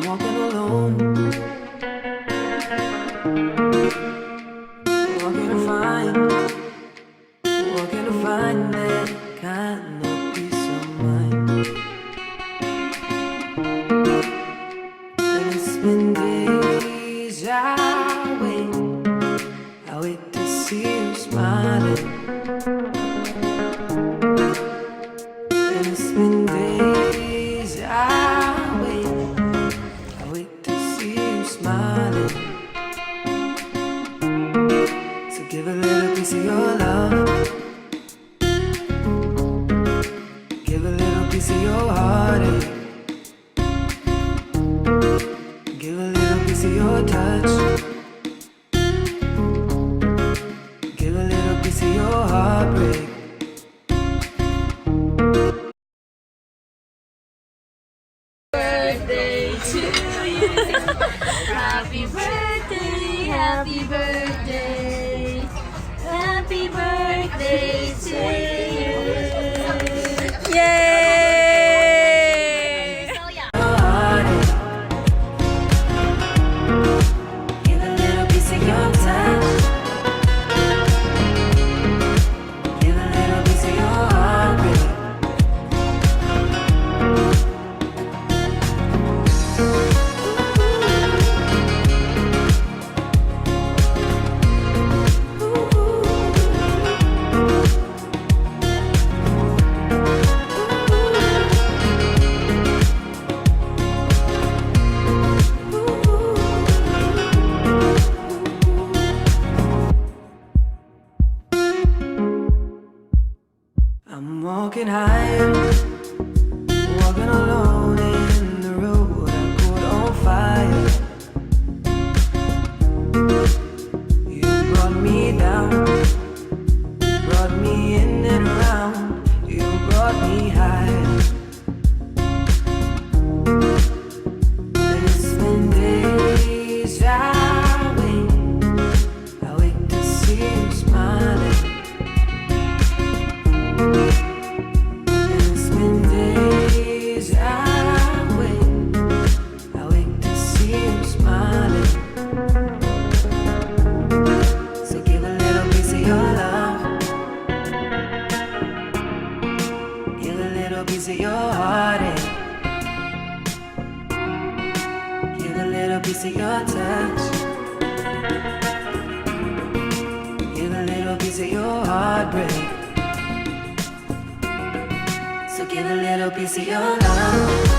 walking alone, walking to find that kind of peace of mind. And it's been days I wait to see you smiling. And it's been days I wait to see you smiling. So give a little piece of your love, give a little piece of your heartache, give a little piece of your touch, give a little piece of your heartbreak. Birthday to you. Happy birthday, happy birthday. Happy birthday to you. Yay! Give a little piece of your touch, give a little piece of your heartbreak. I'm walking high, walking alone in the road I caught on fire. You brought me down, brought me in and around. You brought me high. And it's been days I wait to see you smiling. And it's been days I wait to see you smiling. So give a little piece of your love, give a little piece of your heartache, give a little piece of your touch, give a little piece of your heartbreak. So give a little piece of your love,